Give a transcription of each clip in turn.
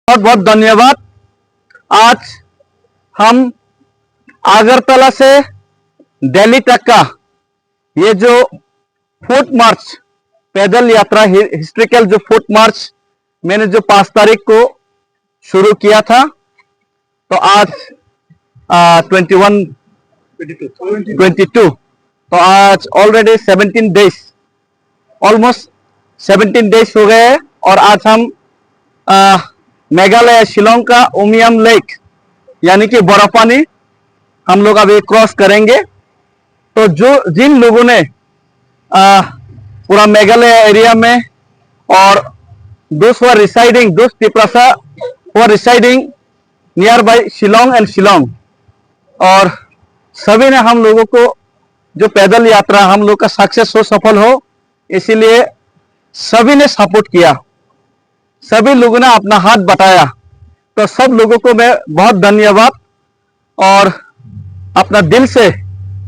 बहुत बहुत धन्यवाद। आज हम अगरतला से दिल्ली तक का ये जो फुट मार्च, पैदल यात्रा, हिस्ट्रिकल जो फुट मार्च मैंने जो 5 तारीख को शुरू किया था, तो आज 22 तो आज ऑलरेडी 17 डेज, ऑलमोस्ट 17 डेज हो गए हैं। और आज हम मेघालय शिलोंग का उमियम लेक यानी कि बर्फानी हम लोग अभी क्रॉस करेंगे। तो जिन लोगों ने पूरा मेघालय एरिया में और those who are residing, those Tiprasa who are residing nearby Shillong and Shillong, और सभी ने हम लोगों को जो पैदल यात्रा हम लोग का सक्सेस हो, सफल हो, इसीलिए सभी ने सपोर्ट किया, सभी लोगों ने अपना हाथ बटाया। तो सब लोगों को मैं बहुत धन्यवाद और अपना दिल से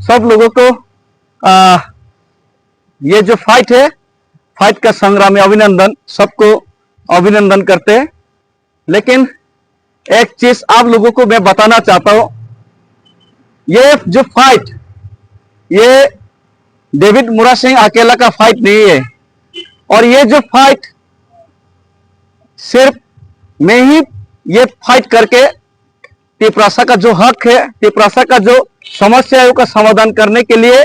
सब लोगों को ये जो फाइट है, फाइट का संग्राम में अभिनंदन, सबको अभिनंदन करते हैं। लेकिन एक चीज आप लोगों को मैं बताना चाहता हूं, ये जो फाइट, ये डेविड मुरा सिंह अकेला का फाइट नहीं है। और ये जो फाइट सिर्फ मैं ही ये फाइट करके तिपरासा का जो हक है, तिपरासा का जो समस्याओं का समाधान करने के लिए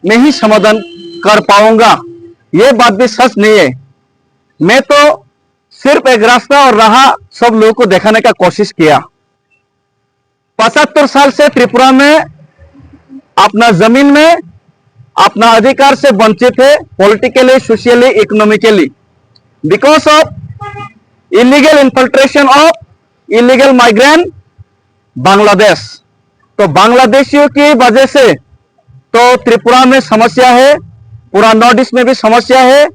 मैं ही समाधान कर पाऊंगा, ये बात भी सच नहीं है। मैं तो सिर्फ एक रास्ता और राह सब लोगों को दिखाने का कोशिश किया। 75 साल से त्रिपुरा में अपना जमीन में अपना अधिकार से वंचित है, politically, socially, economically, because of illegal infiltration of illegal migrant Bangladesh. तो बांग्लादेशियों की वजह से तो त्रिपुरा में समस्या है, पूरा नॉर्थ ईस्ट में भी समस्या है।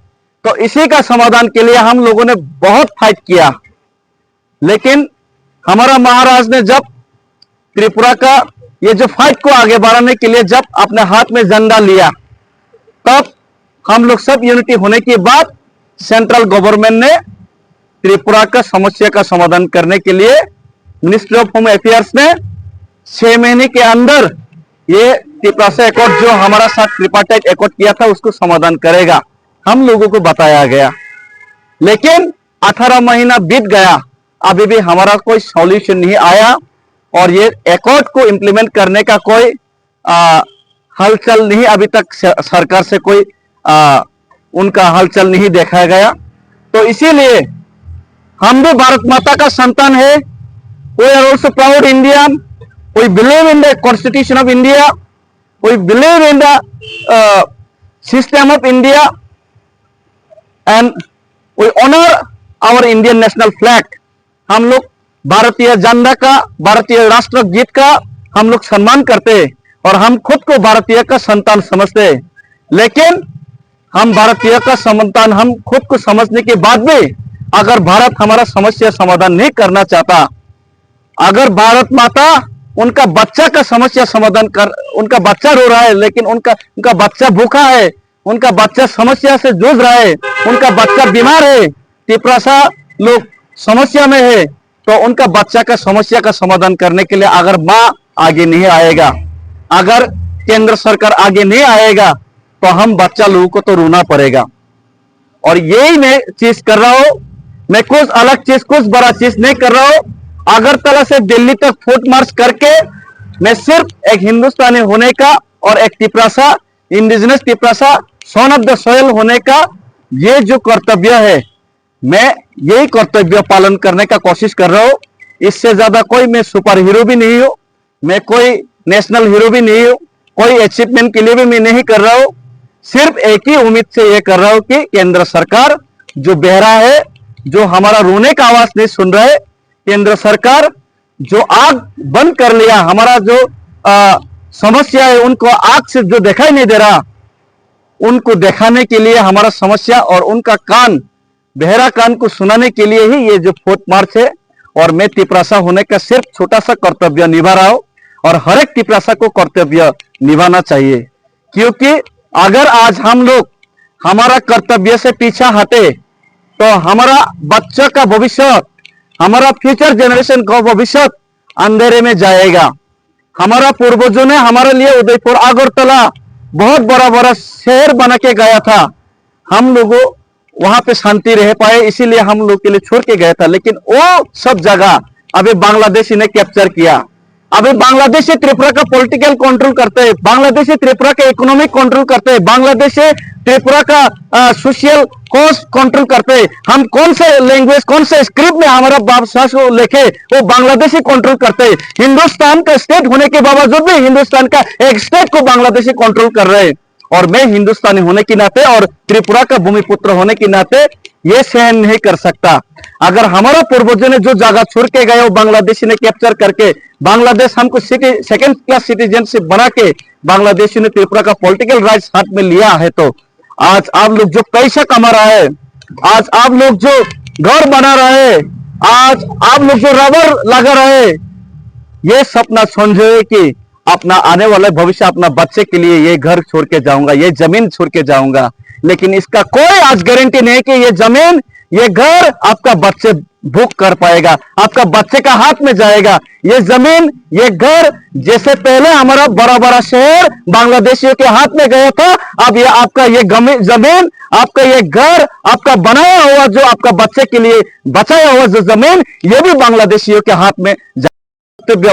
तो इसी का समाधान के लिए हम लोगों ने बहुत फाइट किया। लेकिन हमारा महाराज ने जब त्रिपुरा का ये जो फाइट को आगे बढ़ाने के लिए जब अपने हाथ में झंडा लिया, तब हम लोग सब यूनिटी होने के बाद सेंट्रल गवर्नमेंट ने त्रिपुरा का समस्या का समाधान करने के लिए मिनिस्ट्री ऑफ होम अफेयर्स ने 6 महीने के अंदर ये त्रिपुरा एकॉर्ड जो हमारा साथ ट्रिपार्टाइट एकॉर्ड किया था उसको समाधान करेगा, हम लोगों को बताया गया। लेकिन 18 महीना बीत गया, अभी भी हमारा कोई सॉल्यूशन नहीं आया और ये एकॉर्ड को इंप्लीमेंट करने का कोई हलचल नहीं, अभी तक सरकार से कोई उनका हलचल नहीं देखा गया। तो इसीलिए हम भी भारत माता का संतान है। We are also proud Indian, we believe in the constitution of India, we believe in the system of India and we honour our Indian national flag. हम लोग भारतीय झंडा का, भारतीय राष्ट्रगीत का हम लोग सम्मान करते हैं और हम खुद को भारतीय का संतान समझते हैं। लेकिन हम भारतीय का संतान हम खुद को समझने के बाद भी अगर भारत हमारा समस्या समाधान नहीं करना चाहता, अगर भारत माता उनका बच्चा का समस्या समाधान कर, उनका बच्चा रो रहा है लेकिन उनका बच्चा भूखा है, उनका बच्चा समस्या से जूझ रहा है, उनका बच्चा बीमार है, तिपरासा लोग समस्या में है, तो उनका बच्चा का समस्या का समाधान करने के लिए अगर माँ आगे नहीं आएगा, अगर केंद्र सरकार आगे नहीं आएगा, तो हम बच्चा लोगों को तो रोना पड़ेगा। और यही मैं चीज कर रहा हूं, मैं कुछ अलग चीज, कुछ बड़ा चीज नहीं कर रहा हूं। अगरतला से दिल्ली तक फुट मार्च करके मैं सिर्फ एक हिंदुस्तानी होने का और एक Tiprasa, indigenous Tiprasa, son of the soil होने का ये जो कर्तव्य है, मैं यही कर्तव्य पालन करने का कोशिश कर रहा हूं। इससे ज्यादा कोई मैं सुपर हीरो भी नहीं हूं, मैं कोई नेशनल हीरो भी नहीं हूं, कोई अचीवमेंट के लिए भी मैं नहीं कर रहा हूं। सिर्फ एक ही उम्मीद से ये कर रहा हूं कि केंद्र सरकार जो बहरा है, जो हमारा रोने का आवाज नहीं सुन रहा है, केंद्र सरकार जो आग बंद कर लिया, हमारा जो समस्या है उनको आग से जो दिखाई नहीं दे रहा, उनको दिखाने के लिए हमारा समस्या और उनका कान, बहरा कान को सुनाने के लिए ही ये जो फुट मार्च है। और मैं तिपरासा होने का सिर्फ छोटा सा कर्तव्य निभा रहा हूं और हर एक तिपरासा को कर्तव्य निभाना चाहिए। क्योंकि अगर आज हम लोग हमारा कर्तव्य से पीछा हटे तो हमारा बच्चा का भविष्य हमारा फ्यूचर जनरेशन का भविष्य अंधेरे में जाएगा। हमारा पूर्वजों ने हमारे लिए उदयपुर अगरतला बहुत बड़ा बड़ा शहर बना के गया था। हम लोगों वहां पे शांति रह पाए, इसीलिए हम लोग के लिए छोड़ के गया था। लेकिन वो सब जगह अभी बांग्लादेशी ने कैप्चर किया। अभी बांग्लादेश से त्रिपुरा का पॉलिटिकल कंट्रोल करते हैं, बांग्लादेश से त्रिपुरा का इकोनॉमिक कंट्रोल करते हैं, बांग्लादेश से त्रिपुरा का सोशल कॉस्ट कंट्रोल करते हैं। हम कौन से लैंग्वेज कौन से स्क्रिप्ट में हमारा भाषा को लिखे वो बांग्लादेशी कंट्रोल करते हैं। हिंदुस्तान का स्टेट होने के बावजूद भी हिंदुस्तान का एक स्टेट को बांग्लादेशी कंट्रोल कर रहे हैं। और मैं हिंदुस्तानी होने के नाते और त्रिपुरा का भूमिपुत्र होने के नाते ये सहन नहीं कर सकता। अगर हमारा पूर्वजों ने जो जगह छोड़ के गए वो बांग्लादेशी ने कैप्चर करके बांग्लादेश हमको सेकंड क्लास सिटीजनशिप बना के बांग्लादेशी ने त्रिपुरा का पॉलिटिकल राइट्स हाथ में लिया है, तो आज आप लोग जो पैसा कमा रहा है, आज आप लोग जो घर बना रहे हैं, आज आप लोग जो रबर लगा रहे हैं, ये सपना समझे कि अपना आने वाला भविष्य अपना बच्चे के लिए ये घर छोड़ के जाऊंगा, ये जमीन छोड़ के जाऊंगा। लेकिन इसका कोई आज गारंटी नहीं कि ये जमीन ये घर आपका बच्चे भूख कर पाएगा, आपका बच्चे का हाथ में जाएगा। ये जमीन ये घर जैसे पहले हमारा बड़ा बड़ा शहर बांग्लादेशियों के हाथ में गया था, अब ये आपका ये जमीन आपका ये घर आपका बनाया हुआ जो आपका बच्चे के लिए बचाया हुआ जो जमीन ये भी बांग्लादेशियों के हाथ में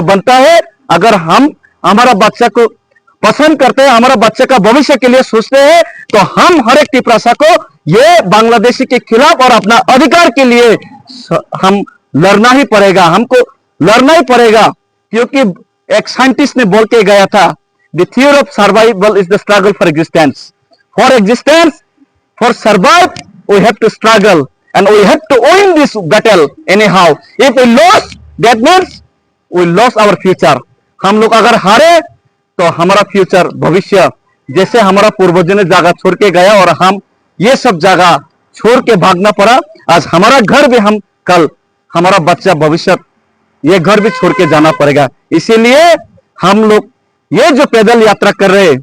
बनता है। अगर हम हमारा बच्चा को पसंद करते हैं, हमारा बच्चे का भविष्य के लिए सोचते हैं, तो हम हर एक टिप्रासा को ये बांग्लादेशी के खिलाफ और अपना अधिकार के लिए हम लड़ना ही पड़ेगा, हमको लड़ना ही पड़ेगा। क्योंकि एक साइंटिस्ट ने बोल के गया था, the theory of survival is the struggle for existence. For existence, for survive we have to struggle and we have to win this battle anyhow. If we lose that means we lose our future. हम लोग अगर हारे तो हमारा future भविष्य जैसे हमारा पूर्वजों ने जगह छोड़ के गया और हम ये सब जगह छोड़ के भागना पड़ा, आज हमारा घर भी हम कल हमारा बच्चा भविष्य ये घर भी छोड़ के जाना पड़ेगा। इसीलिए हम लोग ये जो पैदल यात्रा कर रहे हैं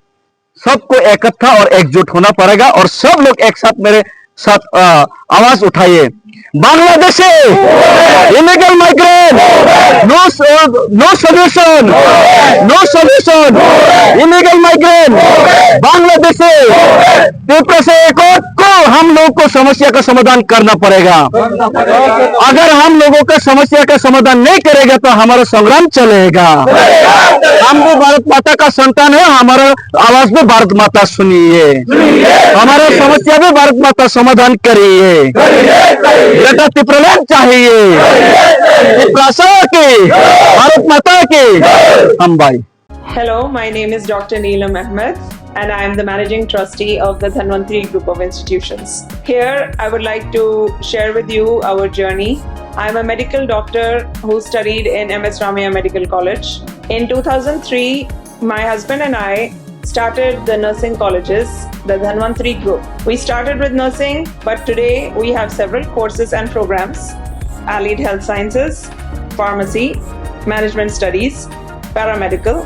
सबको इकट्ठा और एकजुट होना पड़ेगा और सब लोग एक साथ मेरे साथ आवाज उठाइए, Bangladesh illegal migrant no solution, no solution illegal migrant Bangladesh Tripura से को हम लोगों को समस्या का समाधान करना पड़ेगा। अगर हम लोगों का समस्या का समाधान नहीं करेगा तो हमारा संग्राम चलेगा। हम भी भारत माता का संतान है, हमारा आवाज भी भारत माता सुनिए, हमारा समस्या भी भारत माता समाधान करिए। बेटा त्रिपुरालैंड चाहिए, त्रिपुरा की भारत माता की हम भाई। Hello, my name is Dr. Neelam Ahmed and I am the Managing Trustee of the Dhanvantri Group of Institutions. Here, I would like to share with you our journey. I am a medical doctor who studied in MS Ramaiah Medical College. In 2003, my husband and I started the nursing colleges, the Dhanvantri Group. We started with nursing, but today we have several courses and programs: allied health sciences, pharmacy, management studies, paramedical.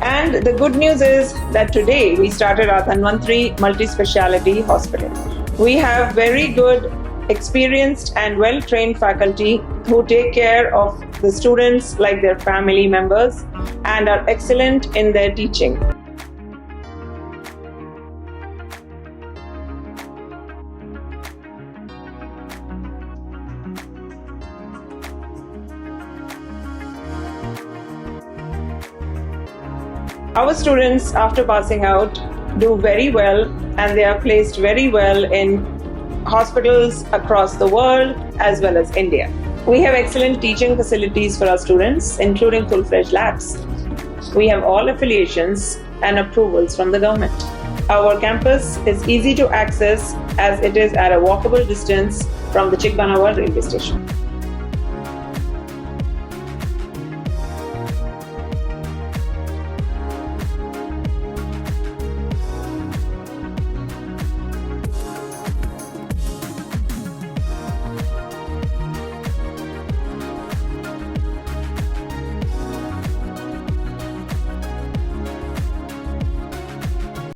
And the good news is that today we started our Dhanvantri Multi-Speciality Hospital. We have very good, experienced and well-trained faculty who take care of the students like their family members and are excellent in their teaching. Our students, after passing out, do very well and they are placed very well in hospitals across the world as well as India. We have excellent teaching facilities for our students, including full-fledged labs. We have all affiliations and approvals from the government. Our campus is easy to access as it is at a walkable distance from the Chikbanavar railway station.